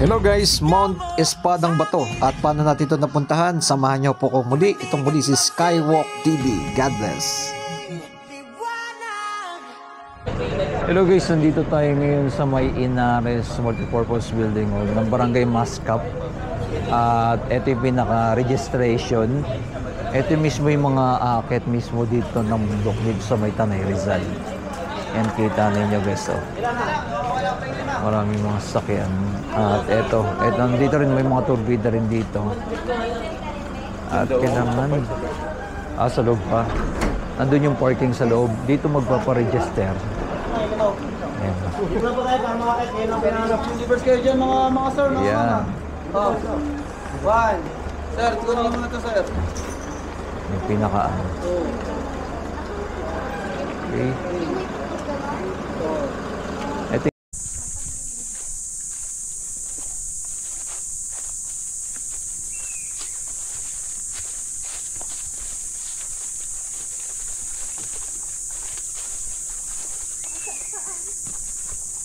Hello guys, Mount Espadang Bato. At paano natin ito napuntahan? Samahan niyo po ko muli. Itong muli si Skywalk TV. God bless. Hello guys, nandito tayo ngayon sa may Inares Multipurpose Building Hall ng Barangay Mascap. At ito yung pinaka-registration. Ito mismo yung mga akit mismo dito ng bundok dito sa may Tanay Rizal. Yan, kita ninyo guys. Oh. Maraming mga sasakyan. At eto, nandito rin may mga turbida rin dito. At kailangan sa loob pa. Nandun yung parking sa loob. Dito magpaparegister. Ayan. Universe kayo dyan mga sir. Yan. One. Sir, tuloy mo na ito sir. Yung pinaka-ano. Okay. Ito.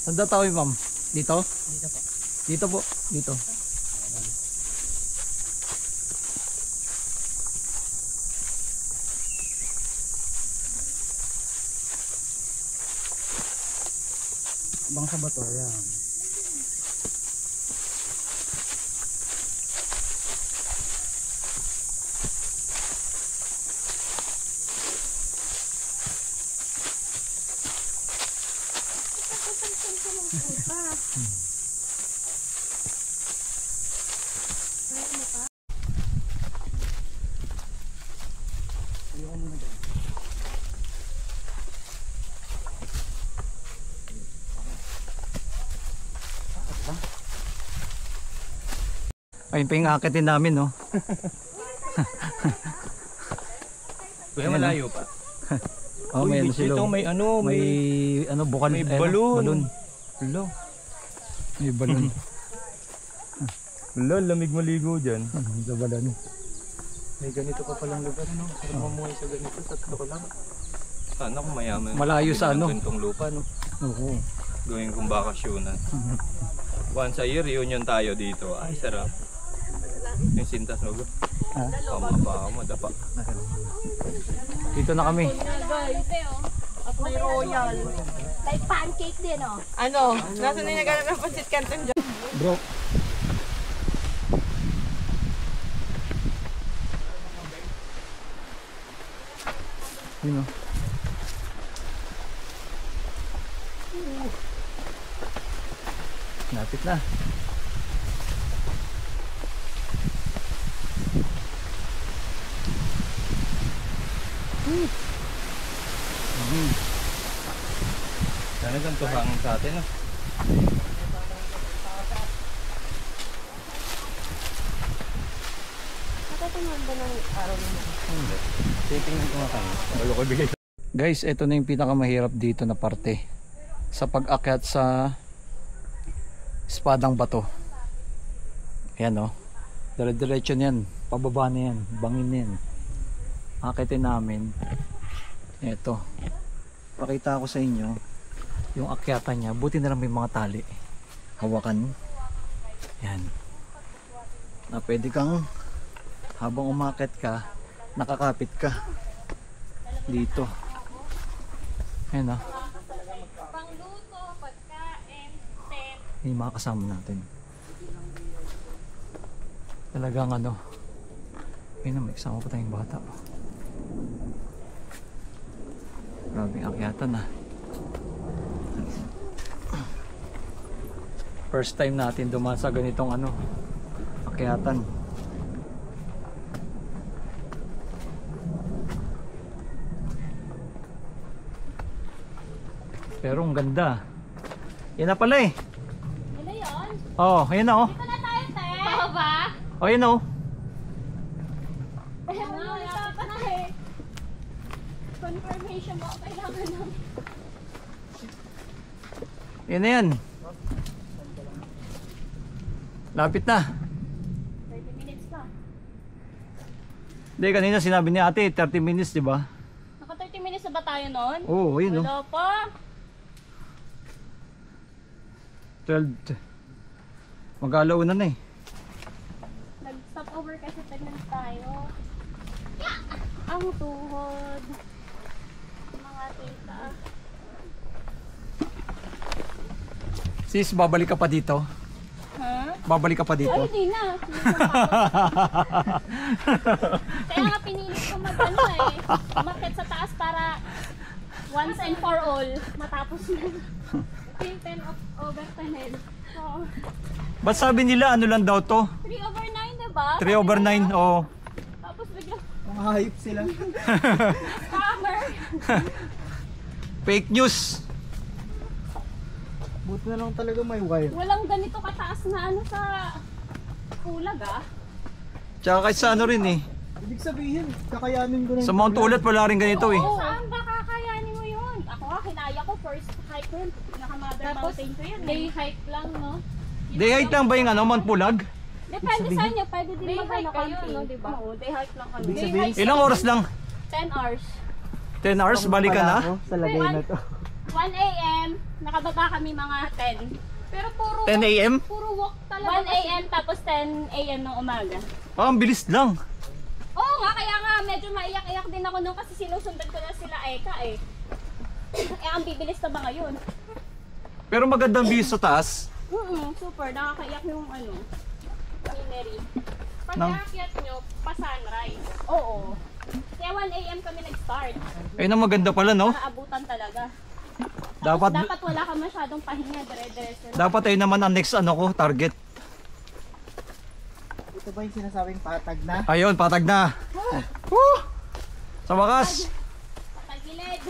Saan daw tayo, ma'am? Dito? Dito po. Dito po. Dito. Bang sa bato, yan. Ayun pa yung akitin namin, no? Kuya, malayo pa. Oh, may ano sila. Ito may ano, may ano bukal, may balon. Hello. May balon. Hello, lamig maligo dyan. Sa balon. May ganito pa palang lugar, no? Para mamuhay sa ganito, tatlo ko lang. Sana kung mayaman. Malayo sa ano? Ganitong lupa, no? Oo. Gawin kong bakasyonan. Once a year, reunion tayo dito. Ay, sarap. Yung sintas mo ba? Ha? Pamaba mo, dapa. Dito na kami. At may royal. May pancake din, oh. Ano? Nasa na nagana ng pancit canton dyan? Bro. Yun, oh. Napit na. Sana ganito hangin sa atin, no? Natatungan ba ng araw naman? Hindi. Titingnan ko nga kayo. Wala ko bigay. Guys, ito na yung pinakamahirap dito na parte. Sa pag-akyat sa Espadang Bato. Ayan, oh. Dire-diretso niyan. Pababa na yan. Bangin na yan. Akitin namin. Ito. Pakita ko sa inyo yung akyatan niya. Buti na lang may mga tali. Hawakan. Yan. Na pwede kang habang umakyat ka, nakakapit ka dito. Ayan, oh. Pangluto, pagkain, tent. Yung mga kasama natin. Talagang ano. Ayun na, may kasama pa tayong bata. Grabe ang akyatan, ah. First time natin dumaan sa ganitong ano, akyatan. Pero ang ganda. Yan na pala, eh. Yun na yun. Oh, ayan na, oh. Dito na tayo, te. Oo ba? Oh, ayan, oh. Wala pa na eh. Confirmation mo kailangan ng... Yan na yan. Lapit na. 30 minutes pa. Hindi, kanina sinabi ni ate 30 minutes, di ba? Naka 30 minutes na ba tayo noon? Oo, yun, Wala pa. 12. Mag-alauna na eh. Nag-stop over kasi tignan tayo. Ang tuhod. Mga tita. Sis, babalik ka pa dito? Ha? Babalik ka pa dito? Ay, hindi na. Kaya nga pinilit ko mag-ano eh. Umakit sa taas para once and for all matapos na. Ito yung 10 over 10. So, Ba't sabi nila ano lang daw to? 3 over 9 diba? 3 over 9, oo. Tapos biglang Mga hayop sila. scammer. Fake news. Buti na lang talaga may wire. Walang ganito kataas na ano sa kulag ah. Tsaka kahit sa ano rin eh. Ibig sabihin, kakayanin ko na Sa Mount Ulat wala rin ganito eh. Oo, saan ba kakayanin mo yun? Ako nga, kinaya ko first hike ko yun. Pinaka-mother mountain ko yun. Day hike lang, no? Day hike lang ba yung ano, Mount Pulag? Depende sa inyo, pwede din mag-ano camping. No, diba? Oo, day hike lang kami. Ibig Day sabihin, hike Ilang oras lang? 10 hours. 10 hours, balik ka na? Ako sa lagay na to. 1 a.m. nakababa kami mga 10. Pero puro 10 a.m.? puro walk talaga. 1 a.m. tapos 10 a.m. ng umaga. Ah, ang bilis lang. Oo nga, kaya nga medyo maiyak-iyak din ako nung kasi sinusundan ko na sila Eka eh. Eh, ang bibilis na ba ngayon? Pero magandang view sa taas. Super, nakakaiyak yung ano, scenery. Pag Nang- naakyat nyo, pa sunrise. Oo. Kaya 1 a.m. kami nag-start. Ayun ang maganda pala, no? Nakaabutan talaga. Dapat, Dapat wala ka masyadong pahinga, dire-diretso. dapat ayun naman ang next ano ko, target. Ito ba yung sinasabing patag na? Ayun, patag na. Woo! Sa wakas. Tagilid.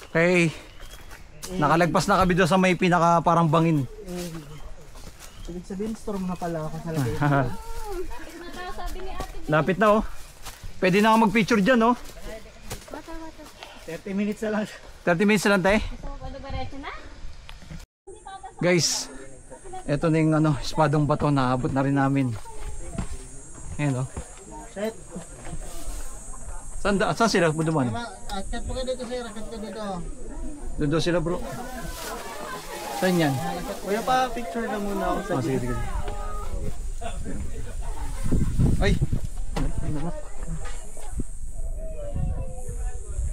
Okay. Nakalagpas na kami doon sa may pinaka parang bangin. Ibig sabihin, storm na pala ako sa lagay. Lapit na daw, sabi ni ate. Lapit na oh. Pwede na ako mag-picture dyan oh. 30 minutes na lang. 30 minutes na lang tayo. So, ano diretso na? Guys, eto na yung ano, espadong bato na abot na rin namin. Ayan oh. Set. Saan sila buduman? Akat po ka dito sir, akat ka dito. Doon daw sila bro. Saan yan? Kuya pa, picture na muna ako sa Sige, sige. Ay!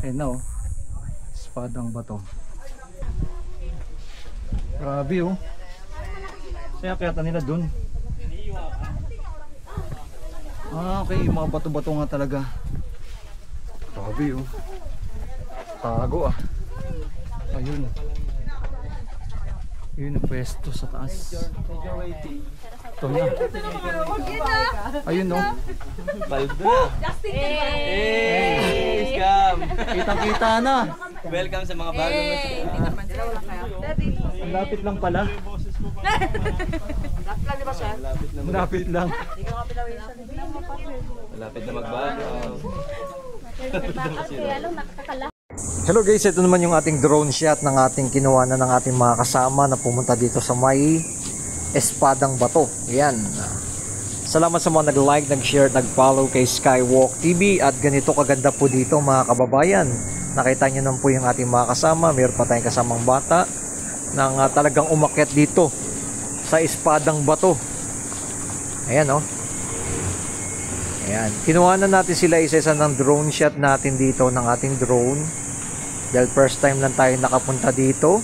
Ayun na oh. Espadang bato. Grabe oh. Kaya kayata nila dun. Ah, okay. Yung mga bato-bato nga talaga. Grabe oh. Tago ah. Ayun. Yun ang pwesto sa taas. Medyo waiting. Ito na. Ayun oh. Baldo na. Hey! Scam! Kitang-kita na. Welcome sa mga bagong Ang lapit lang pala. Lapit lang. Malapit na magbago. Kaya lang, nakakala. Hello guys, ito naman yung ating drone shot ng ating kinuha na ng ating mga kasama na pumunta dito sa may Espadang Bato. Ayan. Salamat sa mga nag-like, nag-share, nag-follow kay Skywalk TV at ganito kaganda po dito mga kababayan. Nakita nyo naman po yung ating mga kasama. Mayroon pa tayong kasamang bata nang talagang umakyat dito sa Espadang Bato. Ayan oh. Ayan. Kinuha na natin sila isa-isa ng drone shot natin dito ng ating drone. Dahil first time lang tayo nakapunta dito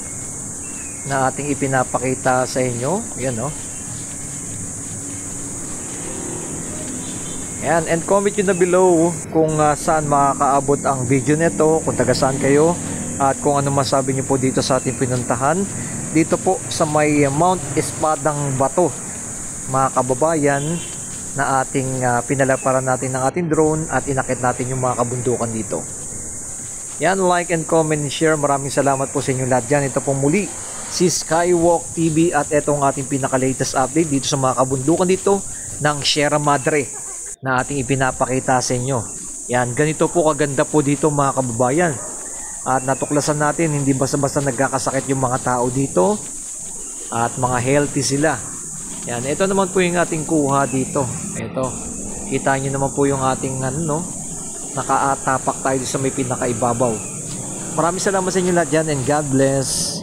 na ating ipinapakita sa inyo. Ayan oh. Ayan. And comment nyo na below kung saan makakaabot ang video nito, kung taga saan kayo, at kung ano masabi nyo po dito sa ating pinuntahan. Dito po sa may Mount Espadang Bato, mga kababayan, na ating pinalaparan natin ng ating drone at inakit natin yung mga kabundukan dito. Yan, like and comment and share. Maraming salamat po sa inyo lahat dyan. Ito pong muli si Skywalk TV at ito ang ating pinaka-latest update dito sa mga kabundukan dito ng Sierra Madre na ating ipinapakita sa inyo. Yan, ganito po kaganda po dito mga kababayan. At natuklasan natin, hindi basta-basta nagkakasakit yung mga tao dito at mga healthy sila. Yan, ito naman po yung ating kuha dito. Ito, kita nyo naman po yung ating ano, nakaatapak tayo sa may pinakaibabaw. Maraming salamat sa inyo lahat dyan and God bless.